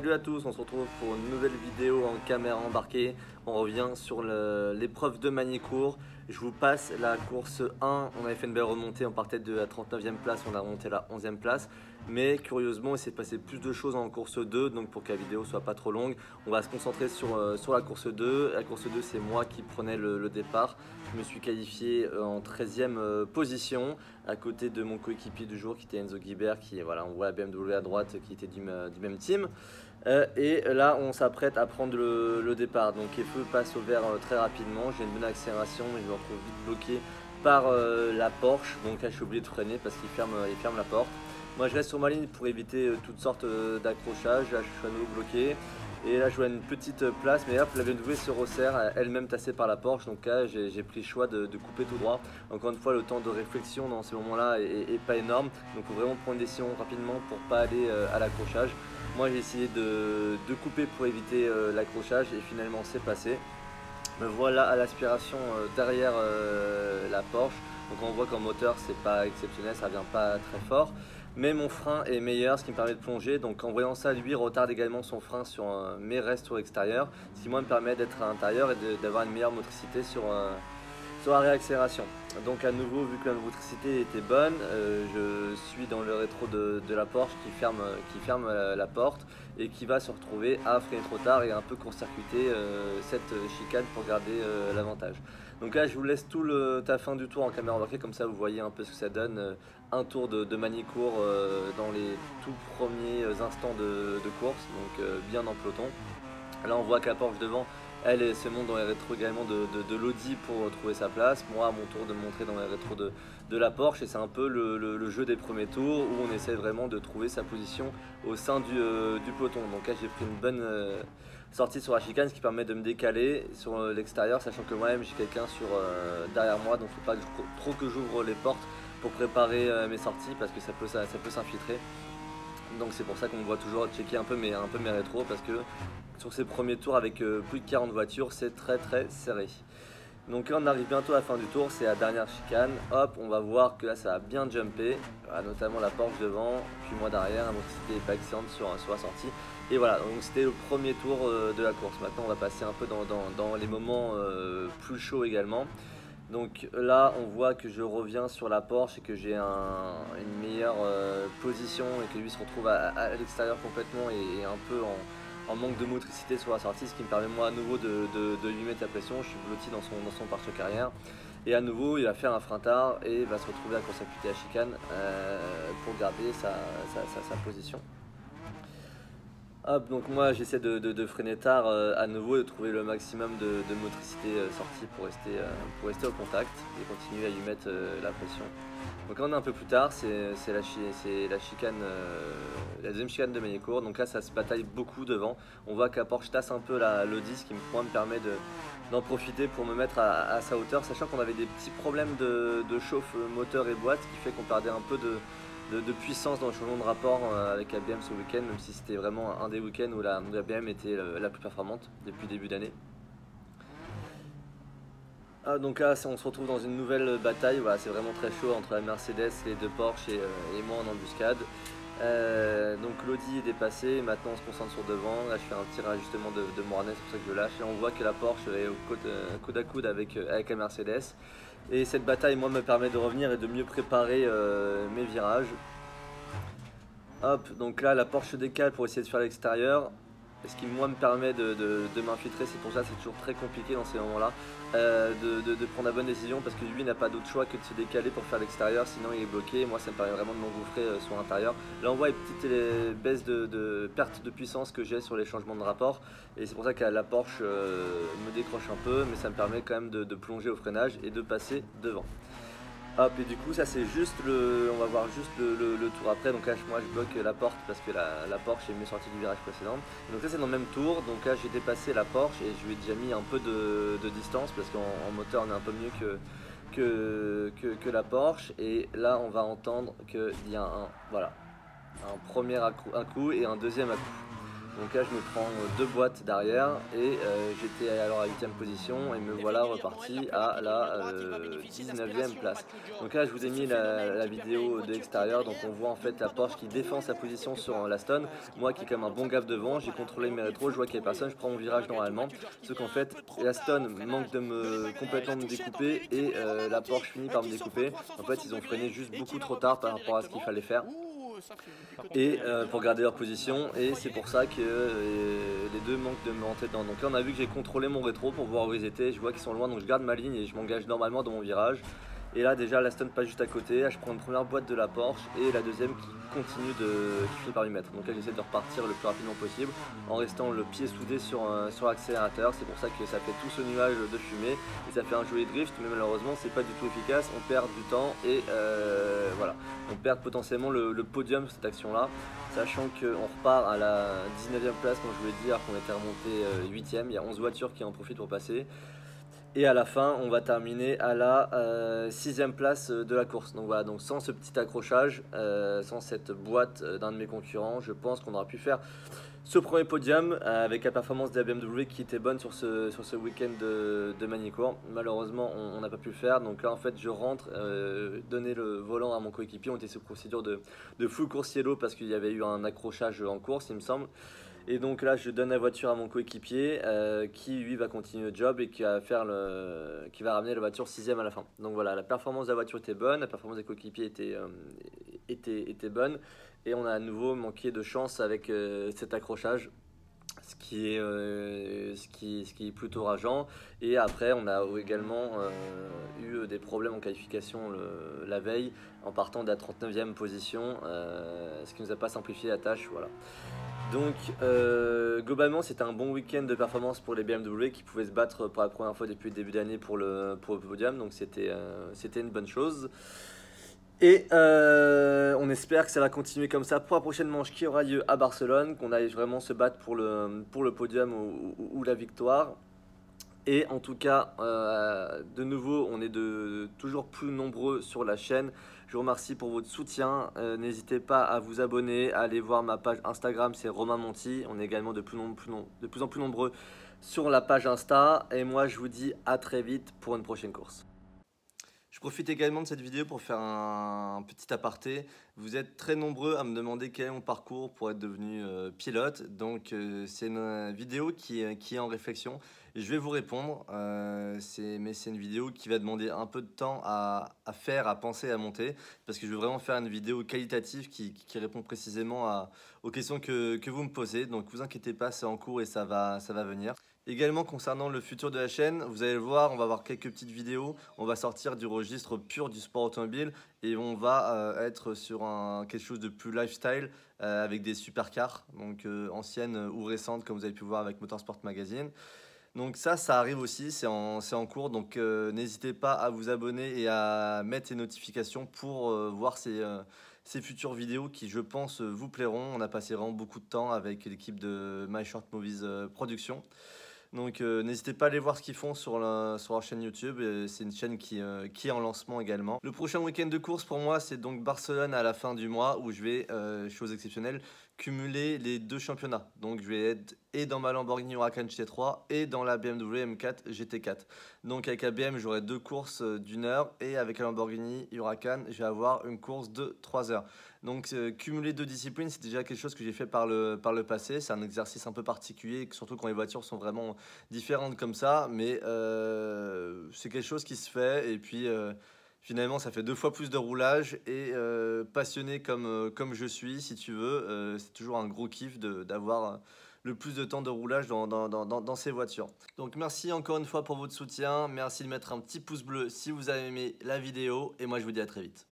Salut à tous, on se retrouve pour une nouvelle vidéo en caméra embarquée. On revient sur l'épreuve de Magny-Cours. Je vous passe la course 1, on avait fait une belle remontée, on partait de la 39e place, on a remonté à la 11e place. Mais curieusement, il s'est passé plus de choses en course 2, donc pour que la vidéo soit pas trop longue, on va se concentrer sur la course 2. La course 2, c'est moi qui prenais le départ. Je me suis qualifié en 13e position, à côté de mon coéquipier du jour qui était Enzo Guibert, qui, voilà, on voit la BMW à droite, qui était du même team. Et là, on s'apprête à prendre le départ. Donc, les feux passent au vert très rapidement. J'ai une bonne accélération, mais je me retrouve vite bloqué par la Porsche. Donc, là, je suis obligé de freiner parce qu'il ferme la porte. Moi, je reste sur ma ligne pour éviter toutes sortes d'accrochages. Là, je suis à nouveau bloqué. Et là, je vois une petite place, mais hop, la BMW se resserre, elle-même tassée par la Porsche. Donc là, j'ai pris le choix de couper tout droit. Encore une fois, le temps de réflexion dans ces moments-là est pas énorme. Donc, il faut vraiment prendre une décision rapidement pour pas aller à l'accrochage. Moi, j'ai essayé de couper pour éviter l'accrochage et finalement, c'est passé. Me voilà à l'aspiration derrière la Porsche. Donc on voit qu'en moteur c'est pas exceptionnel, ça vient pas très fort. Mais mon frein est meilleur, ce qui me permet de plonger. Donc en voyant ça, lui retarde également son frein sur mes restes sur l'extérieur. Ce qui moi me permet d'être à l'intérieur et d'avoir une meilleure motricité sur la réaccélération. Donc à nouveau, vu que la motricité était bonne, je suis dans le rétro de la Porsche qui ferme la porte et qui va se retrouver à freiner trop tard et un peu court-circuiter cette chicane pour garder l'avantage. Donc là, je vous laisse tout la fin du tour en caméra embarquée, comme ça vous voyez un peu ce que ça donne. Un tour de Magny-Cours dans les tout premiers instants de course, donc bien en peloton. Là, on voit que la Porsche devant, elle se monte dans les rétros également de l'Audi pour trouver sa place. Moi, à mon tour de me montrer dans les rétros de la Porsche. Et c'est un peu le jeu des premiers tours où on essaie vraiment de trouver sa position au sein du peloton. Donc là, j'ai pris une bonne sortie sur la chicane, ce qui permet de me décaler sur l'extérieur, sachant que moi-même, j'ai quelqu'un derrière moi. Donc il ne faut pas trop que j'ouvre les portes pour préparer mes sorties parce que ça peut s'infiltrer. Donc c'est pour ça qu'on voit toujours checker un peu mes rétros, parce que sur ces premiers tours avec plus de 40 voitures, c'est très serré. Donc là on arrive bientôt à la fin du tour, c'est la dernière chicane. Hop, on va voir que là ça a bien jumpé, notamment la Porsche devant, puis moi derrière, la motricité n'est pas excellente sur la sortie. Et voilà, donc c'était le premier tour de la course. Maintenant on va passer un peu dans les moments plus chauds également. Donc là on voit que je reviens sur la Porsche et que j'ai une meilleure position et que lui se retrouve à l'extérieur complètement et un peu en manque de motricité sur la sortie, ce qui me permet moi à nouveau de lui mettre la pression. Je suis blotti dans son pare-choc arrière et à nouveau il va faire un frein tard et va se retrouver à court-circuiter la chicane pour garder sa position. Hop, donc moi j'essaie de freiner tard à nouveau et de trouver le maximum de motricité sortie pour rester au contact et continuer à lui mettre la pression. Donc là on est un peu plus tard, c'est la chicane, la deuxième chicane de Magny-Cours. Donc là ça se bataille beaucoup devant. On voit que la Porsche tasse un peu l'Audi, ce qui me permet d'en profiter pour me mettre à sa hauteur, sachant qu'on avait des petits problèmes de chauffe moteur et boîte, ce qui fait qu'on perdait un peu de puissance dans le changement de rapport avec la BM ce week-end, même si c'était vraiment un des week-ends où la BM était la plus performante depuis le début d'année. Donc là on se retrouve dans une nouvelle bataille, voilà, c'est vraiment très chaud entre la Mercedes, les deux Porsche et moi en embuscade. Donc l'Audi est dépassé, maintenant on se concentre sur devant. Là je fais un petit réajustement de mon harnais, c'est pour ça que je lâche. Et on voit que la Porsche est coude à coude avec la Mercedes. Et cette bataille moi me permet de revenir et de mieux préparer mes virages. Hop, donc là la Porsche décale pour essayer de faire l'extérieur. Ce qui moi me permet de m'infiltrer, c'est pour ça c'est toujours très compliqué dans ces moments-là de prendre la bonne décision, parce que lui n'a pas d'autre choix que de se décaler pour faire l'extérieur, sinon il est bloqué. Moi ça me permet vraiment de m'engouffrer sur l'intérieur. Là on voit les petites baisses de perte de puissance que j'ai sur les changements de rapport, et c'est pour ça que la Porsche me décroche un peu, mais ça me permet quand même de plonger au freinage et de passer devant. Hop, et du coup ça c'est juste on va voir juste le tour après. Donc là moi je bloque la porte parce que la Porsche est mieux sortie du virage précédent. Donc là c'est dans le même tour, donc là j'ai dépassé la Porsche et je lui ai déjà mis un peu de distance, parce qu'en moteur on est un peu mieux que la Porsche. Et là on va entendre qu'il y a un premier coup et un deuxième à coup. Donc là je me prends 2 boîtes derrière et j'étais alors à 8ème position et me voilà reparti à la 19ème place. Donc là je vous ai mis la vidéo de l'extérieur, donc on voit en fait la Porsche qui défend sa position sur la Stone. Moi qui est comme un bon gaffe devant, j'ai contrôlé mes rétros, je vois qu'il n'y a personne, je prends mon virage normalement. Sauf qu'en fait la Stone manque de me complètement me découper et la Porsche finit par me découper. En fait ils ont freiné juste beaucoup trop tard par rapport à ce qu'il fallait faire. Et pour garder leur position, et c'est pour ça que les deux manquent de me rentrer dedans. Donc là on a vu que j'ai contrôlé mon rétro pour voir où ils étaient, je vois qu'ils sont loin, donc je garde ma ligne et je m'engage normalement dans mon virage. Et là déjà la Stone passe juste à côté, là, je prends une première boîte de la Porsche et la deuxième qui continue qui finit par lui mettre. Donc là j'essaie de repartir le plus rapidement possible en restant le pied soudé sur l'accélérateur. C'est pour ça que ça fait tout ce nuage de fumée et ça fait un joli drift, mais malheureusement c'est pas du tout efficace, on perd du temps et voilà, on perd potentiellement le podium cette action là, sachant qu'on repart à la 19ème place comme je vous l'ai dit, alors qu'on était remonté 8ème, il y a 11 voitures qui en profitent pour passer. Et à la fin, on va terminer à la 6ème place de la course. Donc voilà, donc sans ce petit accrochage, sans cette boîte d'un de mes concurrents, je pense qu'on aura pu faire ce premier podium avec la performance de la BMW qui était bonne sur ce week-end de Magny-Cours. Malheureusement, on n'a pas pu le faire. Donc là, en fait, je rentre, donner le volant à mon coéquipier. On était sous procédure de full course yellow parce qu'il y avait eu un accrochage en course, il me semble. Et donc là, je donne la voiture à mon coéquipier qui, lui, va continuer le job et qui va ramener la voiture 6ème à la fin. Donc voilà, la performance de la voiture était bonne, la performance des coéquipiers était bonne. Et on a à nouveau manqué de chance avec cet accrochage, ce qui est plutôt rageant. Et après, on a également eu des problèmes en qualification la veille en partant de la 39e position, ce qui ne nous a pas simplifié la tâche. Voilà. Donc globalement c'était un bon week-end de performance pour les BMW qui pouvaient se battre pour la première fois depuis le début d'année pour le podium, donc c'était une bonne chose. Et on espère que ça va continuer comme ça pour la prochaine manche qui aura lieu à Barcelone, qu'on aille vraiment se battre pour le podium ou la victoire. Et en tout cas, de nouveau, on est toujours plus nombreux sur la chaîne. Je vous remercie pour votre soutien. N'hésitez pas à vous abonner, à aller voir ma page Instagram, c'est Romain Monti. On est également de plus en plus nombreux sur la page Insta. Et moi, je vous dis à très vite pour une prochaine course. Je profite également de cette vidéo pour faire un petit aparté. Vous êtes très nombreux à me demander quel est mon parcours pour être devenu pilote. Donc c'est une vidéo qui est en réflexion. Et je vais vous répondre, mais c'est une vidéo qui va demander un peu de temps à faire, à penser, à monter. Parce que je veux vraiment faire une vidéo qualitative qui répond précisément aux questions que vous me posez. Donc vous inquiétez pas, c'est en cours et ça va venir. Également concernant le futur de la chaîne, vous allez le voir, on va avoir quelques petites vidéos. On va sortir du registre pur du sport automobile et on va être sur quelque chose de plus lifestyle avec des supercars, donc anciennes ou récentes comme vous avez pu voir avec Motorsport Magazine. Donc ça arrive aussi, c'est en cours, donc n'hésitez pas à vous abonner et à mettre les notifications pour voir ces futures vidéos qui, je pense, vous plairont. On a passé vraiment beaucoup de temps avec l'équipe de My Short Movies Production. Donc n'hésitez pas à aller voir ce qu'ils font sur leur chaîne YouTube, c'est une chaîne qui est en lancement également. Le prochain week-end de course pour moi c'est donc Barcelone à la fin du mois où je vais, chose exceptionnelle, cumuler les deux championnats. Donc je vais être et dans ma Lamborghini Huracan GT3 et dans la BMW M4 GT4. Donc avec la BM j'aurai deux courses d'une heure et avec la Lamborghini Huracan je vais avoir une course de 3 heures. Donc cumuler deux disciplines c'est déjà quelque chose que j'ai fait par le passé. C'est un exercice un peu particulier, surtout quand les voitures sont vraiment différentes comme ça, mais c'est quelque chose qui se fait et puis finalement ça fait 2 fois plus de roulage et passionné comme je suis si tu veux, c'est toujours un gros kiff d'avoir le plus de temps de roulage dans ces voitures. Donc merci encore une fois pour votre soutien, merci de mettre un petit pouce bleu si vous avez aimé la vidéo et moi je vous dis à très vite.